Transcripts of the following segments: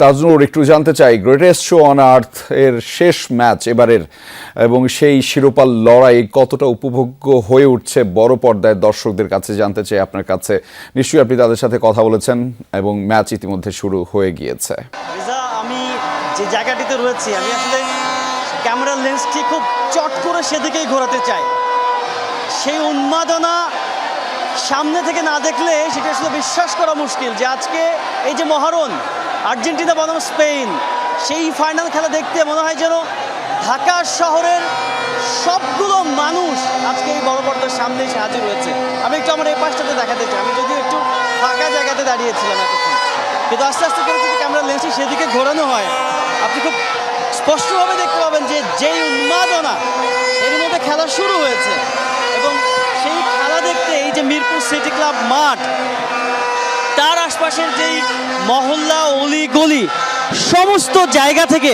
তাজনুর, একটু জানতে চাই গ্রেটেস্ট শো অন আর্থ এর শেষ ম্যাচ এবারের, এবং সেই শিরোপার লড়াই কতটা উপভোগ্য হয়ে উঠছে বড় পর্দায় দর্শকদের কাছে জানতে চাই আপনার কাছে। নিশ্চয়ই আপনি তাদের সাথে কথা বলেছেন এবং ম্যাচ ইতিমধ্যে শুরু হয়ে গিয়েছে। আমি যে জায়গাটিতে রয়েছি, আমি আসলে ক্যামেরার লেন্সটি খুব চট করে সেদিকেই ঘোরাতে চাই। সেই উন্মাদনা সামনে থেকে না দেখলে সেটা আসলে বিশ্বাস করা মুশকিল যে আজকে এই যে মহারণ আর্জেন্টিনা বনাম স্পেন, সেই ফাইনাল খেলা দেখতে মনে হয় যেন ঢাকা শহরের সবগুলো মানুষ আজকে এই বড় পর্দার সামনে এসে হাজির হয়েছে। আমি একটু আমার এই পাশটাতে দেখাতে চাই। আমি যদিও একটু ফাঁকা জায়গাতে দাঁড়িয়েছিলাম এতক্ষণ, কিন্তু আস্তে আস্তে করে যদি ক্যামেরা লেন্সটি সেদিকে ঘোরানো হয়, আপনি খুব স্পষ্টভাবে দেখতে পাবেন যে যেই উন্মাদনা এর মধ্যে খেলা শুরু হয়েছে, এবং সেই খেলা দেখতে এই যে মিরপুর সিটি ক্লাব মাঠ, তার আশপাশের যেই মহল্লা অলি গলি সমস্ত জায়গা থেকে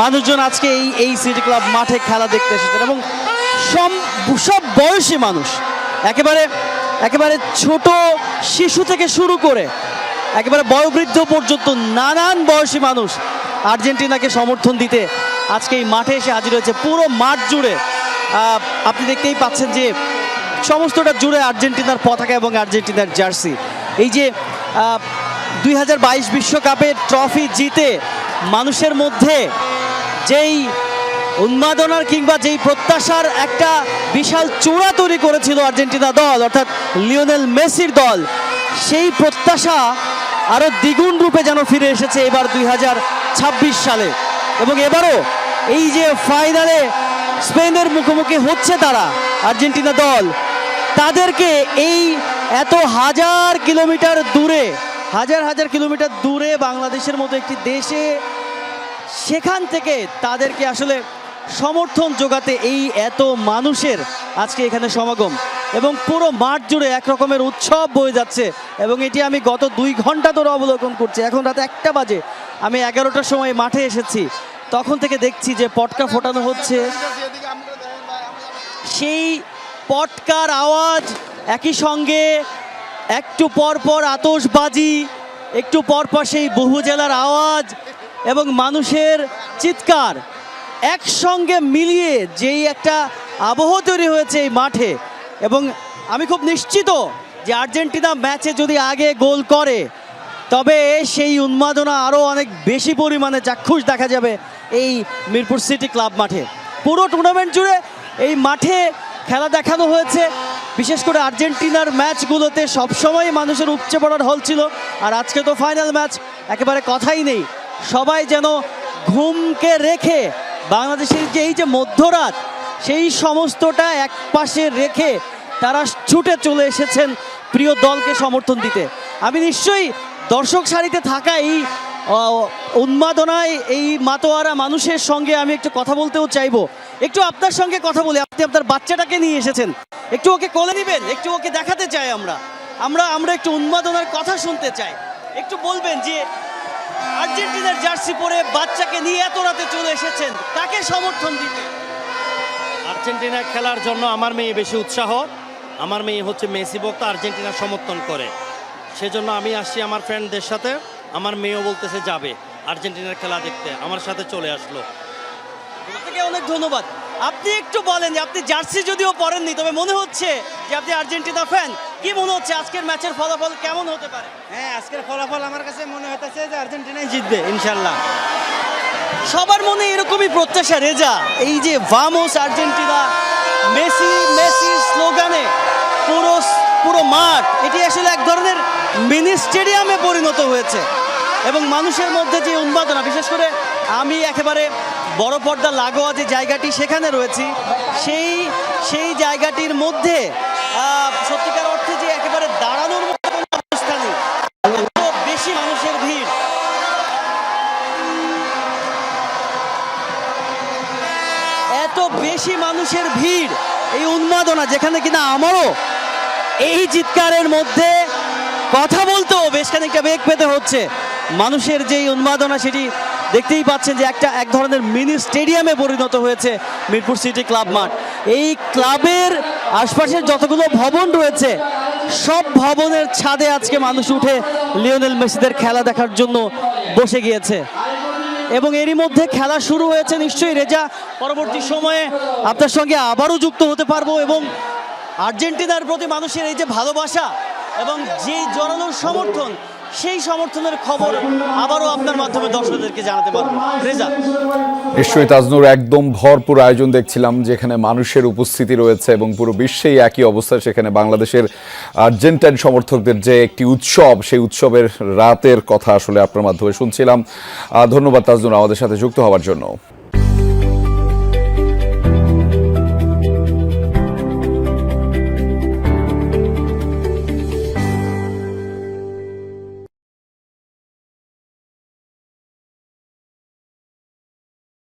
মানুষজন আজকে এই সিটি ক্লাব মাঠে খেলা দেখতে এসেছেন, এবং সব বয়সী মানুষ, একেবারে ছোট শিশু থেকে শুরু করে একেবারে বয়োবৃদ্ধ পর্যন্ত নানান বয়সী মানুষ আর্জেন্টিনাকে সমর্থন দিতে আজকে এই মাঠে এসে হাজির হয়েছে। পুরো মাঠ জুড়ে আপনি দেখতেই পাচ্ছেন যে সমস্তটা জুড়ে আর্জেন্টিনার পতাকা এবং আর্জেন্টিনার জার্সি। এই যে 2022 বিশ্বকাপের ট্রফি জিতে মানুষের মধ্যে যেই উন্মাদনার কিংবা যেই প্রত্যাশার একটা বিশাল চূড়া তৈরি করেছিল আর্জেন্টিনা দল, অর্থাৎ লিওনেল মেসির দল, সেই প্রত্যাশা আরও দ্বিগুণ রূপে যেন ফিরে এসেছে এবার 2026 সালে। এবং এবারও এই যে ফাইনালে স্পেনের মুখোমুখি হচ্ছে তারা, আর্জেন্টিনা দল, তাদেরকে এই এত হাজার কিলোমিটার দূরে বাংলাদেশের মতো একটি দেশে, সেখান থেকে তাদেরকে আসলে সমর্থন যোগাতে এই এত মানুষের আজকে এখানে সমাগম, এবং পুরো মাঠ জুড়ে এক রকমের উৎসব বয়ে যাচ্ছে। এবং এটি আমি গত 2 ঘন্টা ধরে অবলোকন করছি। এখন রাত 1টা বাজে, আমি 11টার সময় মাঠে এসেছি, তখন থেকে দেখছি যে পটকা ফোটানো হচ্ছে। সেই পটকার আওয়াজ, একই সঙ্গে একটু পর আতশবাজি, একটু পর সেই বহুজেলার আওয়াজ এবং মানুষের চিৎকার একসঙ্গে মিলিয়ে যেই একটা আবহ তৈরি হয়েছে এই মাঠে। এবং আমি খুব নিশ্চিত যে আর্জেন্টিনা ম্যাচে যদি আগে গোল করে, তবে সেই উন্মাদনা আরও অনেক বেশি পরিমাণে চাক্ষুষ দেখা যাবে এই মিরপুর সিটি ক্লাব মাঠে। পুরো টুর্নামেন্ট জুড়ে এই মাঠে খেলা দেখানো হয়েছে। বিশেষ করে আর্জেন্টিনার ম্যাচগুলোতে সবসময় মানুষের উপচে পড়ার হল ছিল, আর আজকে তো ফাইনাল ম্যাচ, একেবারে কথাই নেই। সবাই যেন ঘুমকে রেখে বাংলাদেশের যে এই যে মধ্যরাত, সেই সমস্তটা এক পাশে রেখে তারা ছুটে চলে এসেছেন প্রিয় দলকে সমর্থন দিতে। আমি নিশ্চয়ই দর্শক সারিতে থাকা এই উন্মাদনায় এই মাতোয়ারা মানুষের সঙ্গে আমি একটু কথা বলতেও চাইবো। একটু আপনার সঙ্গে কথা বলি। আপনি আপনার বাচ্চাটাকে নিয়ে এসেছেন, একটু ওকে কোলে নেবেন, একটু ওকে দেখাতে চাই। আমরা একটু উন্মাদনার কথা শুনতে চাই। একটু বলবেন যে আর্জেন্টিনার জার্সি পরে বাচ্চাকে নিয়ে এত রাতে চলে এসেছেন, তাকে সমর্থন দিতে। আর্জেন্টিনা খেলার জন্য আমার মেয়ে বেশি উৎসাহ। আমার মেয়ে হচ্ছে মেসি ভক্ত, আর্জেন্টিনার সমর্থন করে, সেজন্য আমি আসছি আমার ফ্রেন্ডদের সাথে। আমার মেয়েও বলতেছে যাবে আর্জেন্টিনার খেলা দেখতে, আমার সাথে চলে আসলো। আপনাকে অনেক ধন্যবাদ। আপনি একটু বলেন যে আপনি জার্সি যদিও পরেননি, তবে মনে হচ্ছে যে আপনি আর্জেন্টিনা ফ্যান। কি মনে হচ্ছে আজকের ম্যাচের ফলাফল কেমন হতে পারে? হ্যাঁ, আজকের ফলাফল আমার কাছে মনে হতেছে যে আর্জেন্টিনাই জিতবে ইনশাল্লাহ। সবার মনে এরকমই প্রত্যাশা রেজা। এই যে ভামোস আর্জেন্টিনা, মেসি স্লোগানে পুরো মাঠ, এটি আসলে এক ধরনের মিনি স্টেডিয়ামে পরিণত হয়েছে। এবং মানুষের মধ্যে যে উন্মাদনা, বিশেষ করে আমি একেবারে বড় পর্দা লাগোয়া যে জায়গাটি সেখানে রয়েছি, সেই জায়গাটির মধ্যে সত্যিকার অর্থে যে একেবারে দাঁড়ানোর মতো কোনো অবস্থা নেই। এত বেশি মানুষের ভিড়, এই উন্মাদনা, যেখানে কিনা আমারও এই চিৎকারের মধ্যে কথা বলতেও বেশ খানিকটা বেগ পেতে হচ্ছে। মানুষের যেই উন্মাদনা, সেটি দেখতেই পাচ্ছেন যে এক ধরনের মিনি স্টেডিয়ামে পরিণত হয়েছে মিরপুর সিটি ক্লাব মাঠ। এই ক্লাবের আশপাশের যতগুলো ভবন রয়েছে, সব ভবনের ছাদে আজকে মানুষ উঠে লিওনেল মেসিদের খেলা দেখার জন্য বসে গিয়েছে এবং এরই মধ্যে খেলা শুরু হয়েছে। নিশ্চয়ই রেজা, পরবর্তী সময়ে আপনার সঙ্গে আবারও যুক্ত হতে পারবো এবং আর্জেন্টিনার প্রতি মানুষের এই যে ভালোবাসা এবং যেই জোরালো সমর্থন, সেই সমর্থনের খবর আবারও আপনার মাধ্যমে দর্শকদেরকে জানাতে পারবো। রেজা, নিশ্চয়ই তাজনুর, একদম ভরপুর আয়োজন দেখছিলাম, যেখানে মানুষের উপস্থিতি রয়েছে এবং পুরো বিশ্বেই একই অবস্থা। সেখানে বাংলাদেশের আর্জেন্টাইন সমর্থকদের যে একটি উৎসব, সেই উৎসবের রাতের কথা আসলে আপনার মাধ্যমে শুনছিলাম। ধন্যবাদ তাজনুর আমাদের সাথে যুক্ত হওয়ার জন্য।